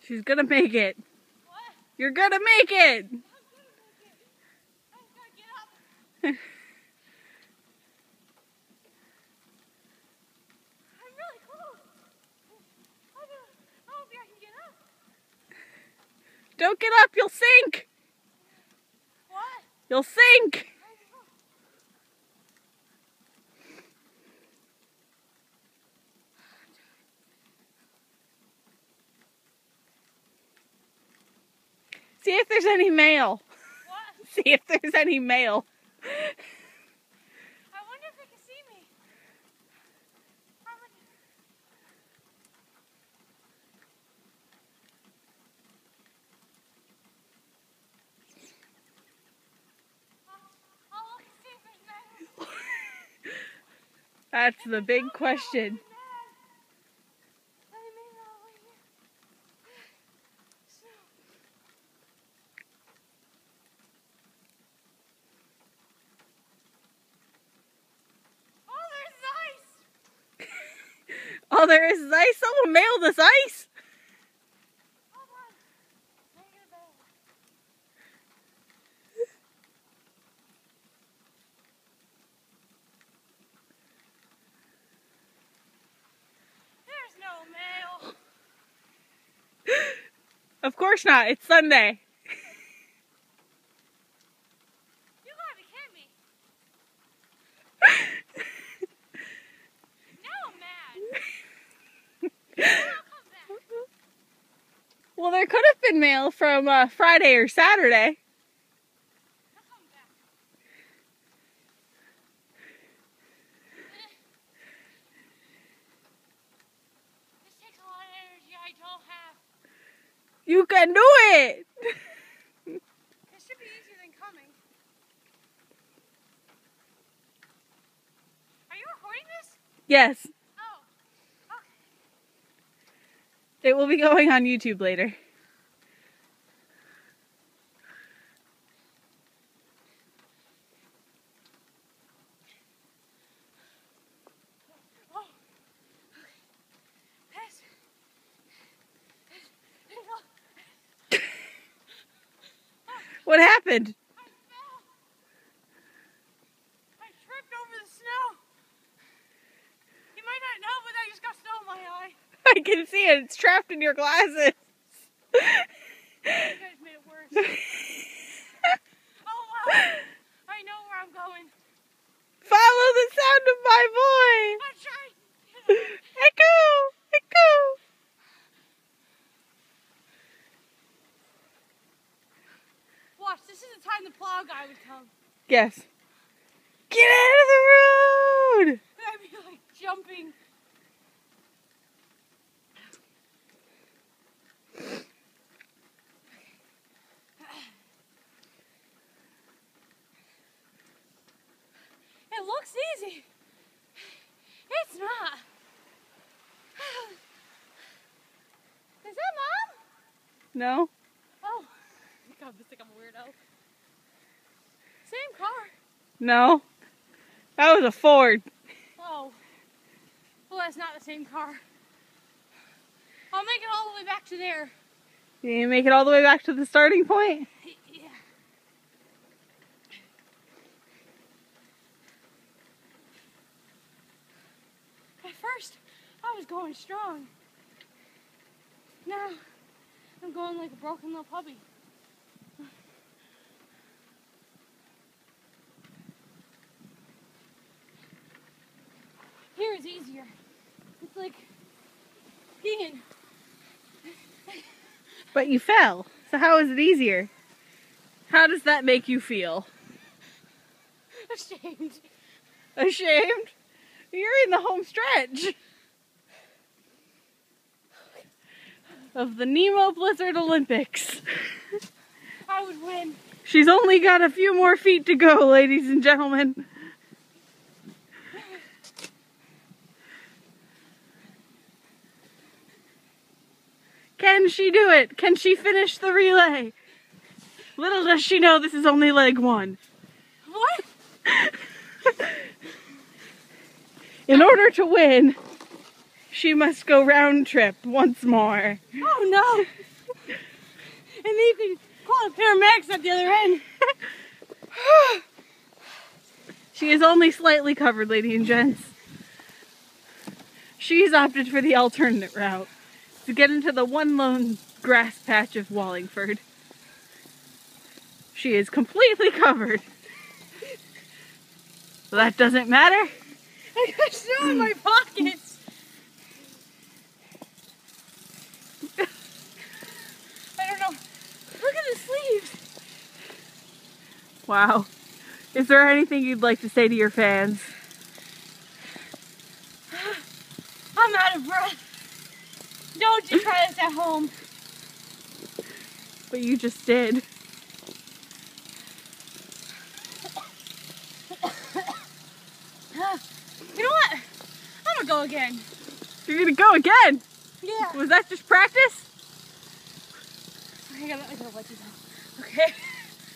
She's gonna make it. What? You're gonna make it. I'm gonna make it. I just gotta get up. I'm really close. I don't think I can get up. Don't get up, you'll sink. What? You'll sink. See if there's any mail. What? See if there's any mail. I wonder if they can see me. I'll look and see if there's mail. That's the big question. Oh, there is ice. Someone mailed us ice. Hold on. Make it a bag. There's no mail. Of course not. It's Sunday. You gotta be kidding me. Now I'm mad. Well, there could have been mail from Friday or Saturday. I'll come back. This takes a lot of energy I don't have. You can do it. This should be easier than coming. Are you recording this? Yes. Oh. Okay. It will be going on YouTube later. Oh. Pass. What happened? I fell. I tripped over the snow. You might not know, but I just got snow in my eye. I can see it. It's trapped in your glasses. You guys made it worse. Oh wow. I know where I'm going. Follow the sound of my voice. I'm trying. Echo! Echo! Watch, this is the time the plow guy would come. Yes. Get out of the road! I'd be like jumping. It looks easy. It's not. Is that Mom? No? Oh. God, I think I'm a weirdo. Same car. No. That was a Ford. Oh. Well, that's not the same car. I'll make it all the way back to there. You need to make it all the way back to the starting point? Yeah. At first, I was going strong. Now, I'm going like a broken little puppy. Here is easier. It's like skiing. But you fell. So how is it easier? How does that make you feel? Ashamed. Ashamed? You're in the home stretch of the Nemo Blizzard Olympics. I would win. She's only got a few more feet to go, ladies and gentlemen. Can she do it? Can she finish the relay? Little does she know this is only leg one. What? In order to win, she must go round trip once more. Oh no! then you can call the paramedics at the other end. She is only slightly covered, ladies and gents. She's opted for the alternate route to get into the one lone grass patch of Wallingford. She is completely covered. Well, that doesn't matter. I got snow in my pockets. I don't know. Look at the sleeves. Wow. Is there anything you'd like to say to your fans? I'm out of breath. Don't you try this at home. But you just did. You know what? I'm gonna go again. You're gonna go again? Yeah. Was that just practice? I gotta let you go. Okay.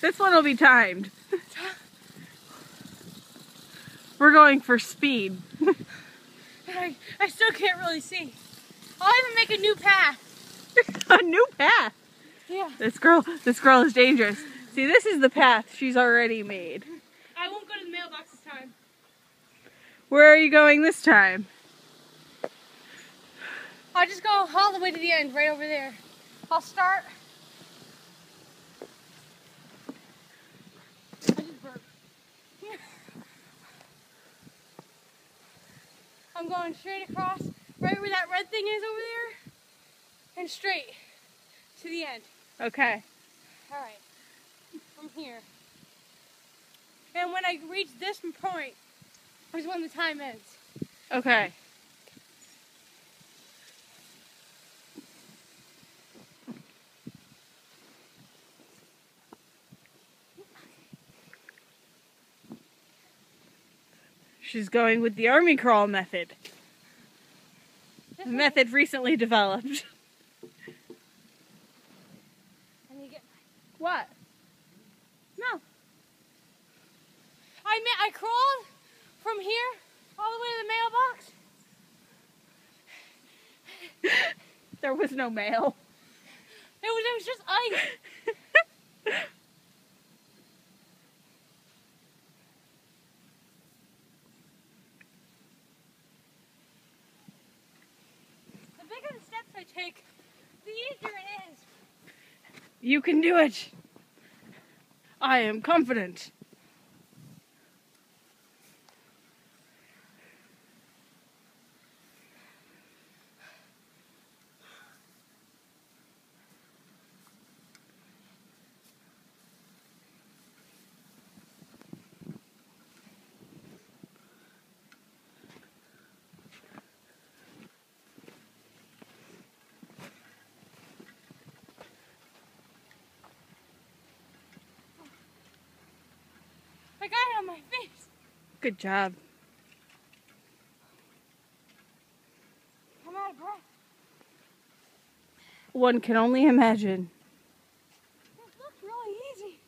This one will be timed. We're going for speed. I still can't really see. I'll even make a new path. A new path? Yeah. This girl is dangerous. See, this is the path she's already made. I won't go to the mailbox this time. Where are you going this time? I'll just go all the way to the end, right over there. I'll start. I just burped. I'm going straight across, right where that red thing is over there, and straight to the end. Okay. All right, from here. And when I reach this point is when the time ends. Okay. She's going with the army crawl method. A method recently developed. I need to get What? No. I crawled from here all the way to the mailbox. There was no mail. It was just ice. The bigger the steps I take, the easier it is. You can do it. I am confident. I got it on my face. Good job. I'm out of breath. One can only imagine. This looks really easy.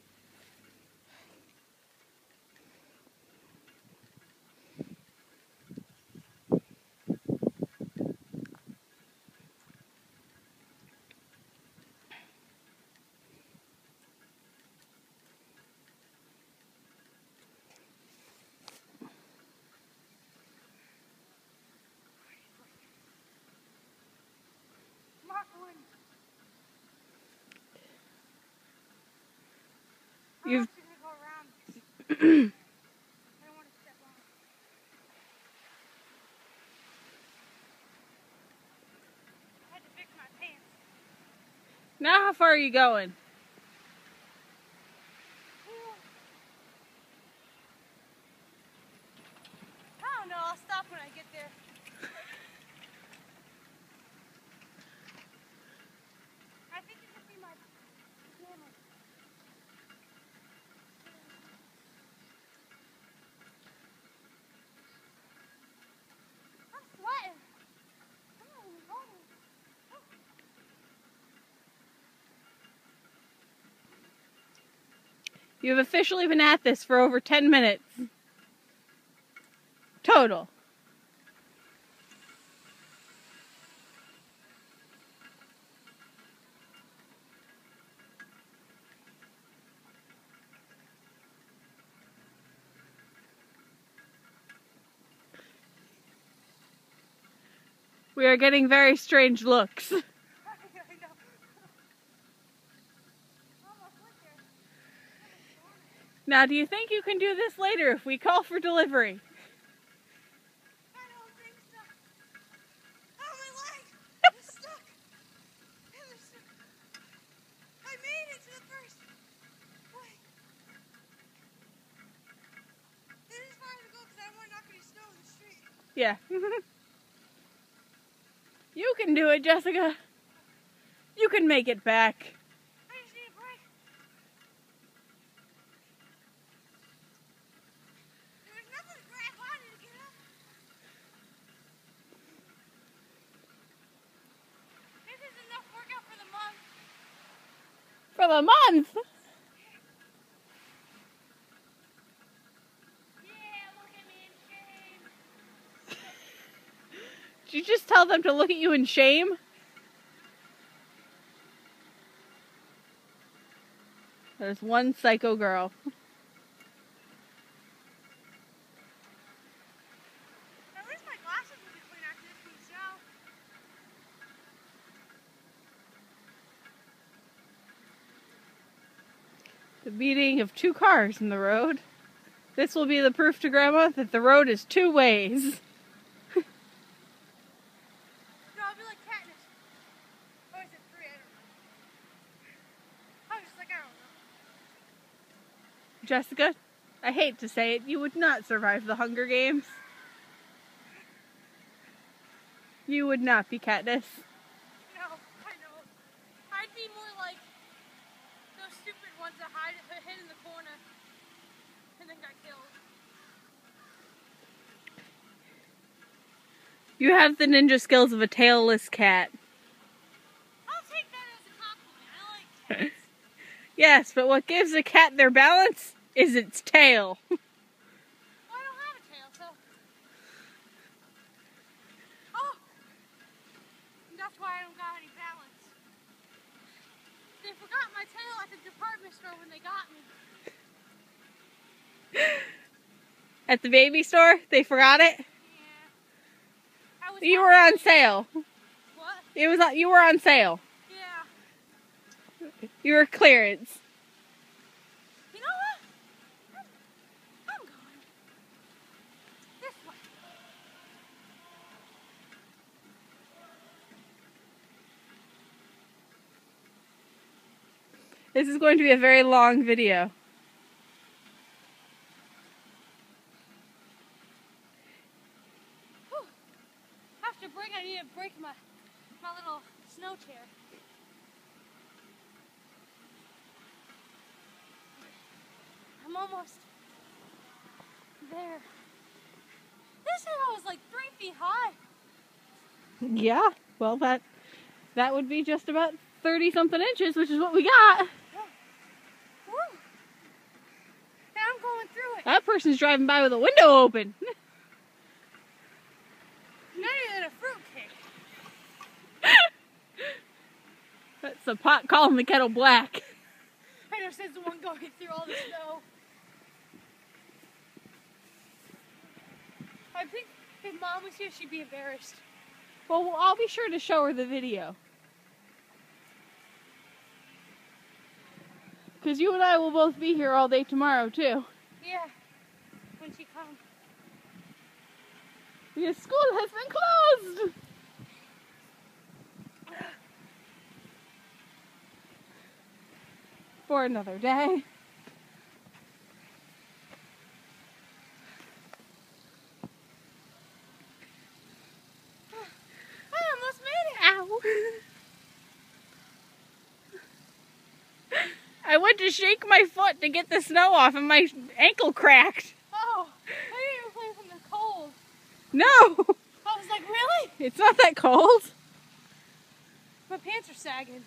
Mark one. You've I'm actually gonna go around this. I don't want to step on it. I had to fix my pants. Now how far are you going? I don't know, I'll stop when I get there. I think it could be my camera. I'm sweating. You've officially been at this for over 10 minutes. Total. We are getting very strange looks. Now, do you think you can do this later if we call for delivery? I don't think so. Oh, my leg! It's stuck. It's stuck. I made it to the first leg. It is far to go because I don't want to knock any snow in the street. Yeah. You can do it, Jessica. You can make it back. I just need a break. There was nothing to grab on to get up. This is enough workout for the month. For the month? Yeah, look at me in shame. Did you just tell them to look at you in shame? There's one psycho girl. At least my glasses will be clean after this being snow. The beating of two cars in the road. This will be the proof to Grandma that the road is two ways. No, I'll be like Katniss. Or is it 3? I don't know. I was just like, I don't know. Jessica, I hate to say it, you would not survive the Hunger Games. You would not be Katniss. No, I know. I'd be more like those stupid ones that hid in the corner and then got killed. You have the ninja skills of a tailless cat. I'll take that as a compliment. I like cats. Yes, but what gives a cat their balance is its tail. Well, I don't have a tail, so. Oh! That's why I don't got any balance. They forgot my tail at the department store when they got me. At the baby store, they forgot it. Yeah. You were on sale. What? You were on sale. Yeah. You were clearance. You know what? I'm going this way. This is going to be a very long video. Whew. After break, I need to break my little snow chair. I'm almost there. This hill was like 3 feet high. Yeah, well that would be just about 30-something inches, which is what we got. Woo. And I'm going through it. That person's driving by with a window open. Not even a fruitcake. That's the pot calling the kettle black. I know, says the one going through all the snow. I think if Mom was here, she'd be embarrassed. Well, I'll be sure to show her the video. Because you and I will both be here all day tomorrow, too. Yeah, when she comes. Because school has been closed! For another day. I almost made it. Ow! I went to shake my foot to get the snow off and my ankle cracked. Oh, I didn't even play from the cold. No! I was like, really? It's not that cold. My pants are sagging.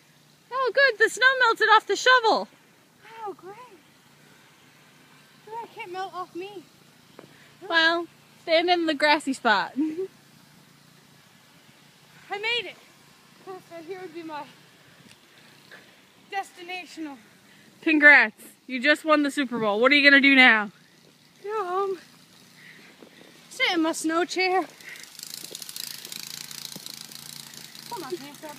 Oh good, the snow melted off the shovel. Oh, great. It can't melt off me. Well, stand in the grassy spot. I made it. So here would be my destination. Congrats, you just won the Super Bowl. What are you gonna do now? Go home. Sit in my snow chair. my pants up.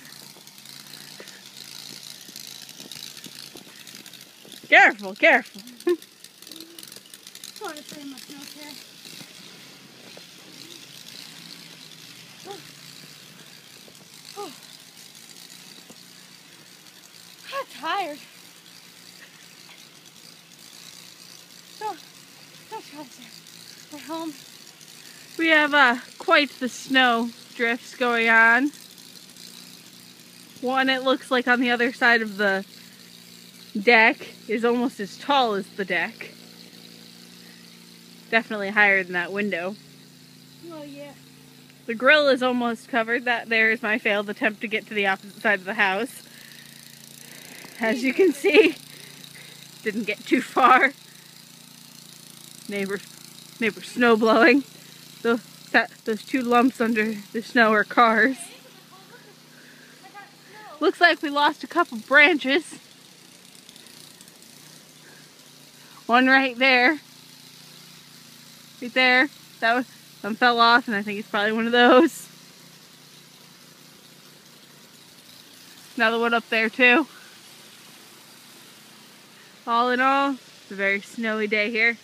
Careful, careful. Trying to put in my snow chair. Oh. I'm tired. Don't try to. We're home. We have quite the snow drifts going on. One, it looks like on the other side of the deck is almost as tall as the deck. Definitely higher than that window. Oh yeah. The grill is almost covered. That there is my failed attempt to get to the opposite side of the house. As you can see, didn't get too far. Neighbor snow blowing. Those two lumps under the snow are cars. Looks like we lost a couple branches. One right there. Right there. Some fell off, and I think it's probably one of those. Another one up there too. All in all, it's a very snowy day here.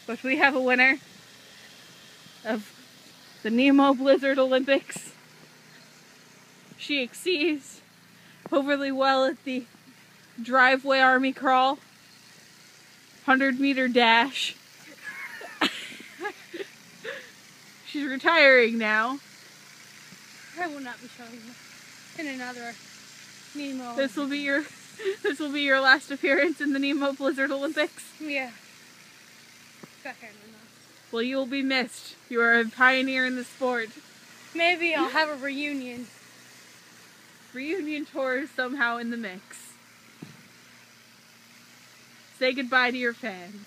But we have a winner of the Nemo Blizzard Olympics. She exceeds overly well at the driveway army crawl, 100-meter dash. She's retiring now. I will not be showing you in another Nemo. This will be your last appearance in the Nemo Blizzard Olympics. Yeah. Back in the nose. Well, you will be missed. You are a pioneer in the sport. Maybe I'll have a reunion. Reunion tours somehow in the mix. Say goodbye to your fans.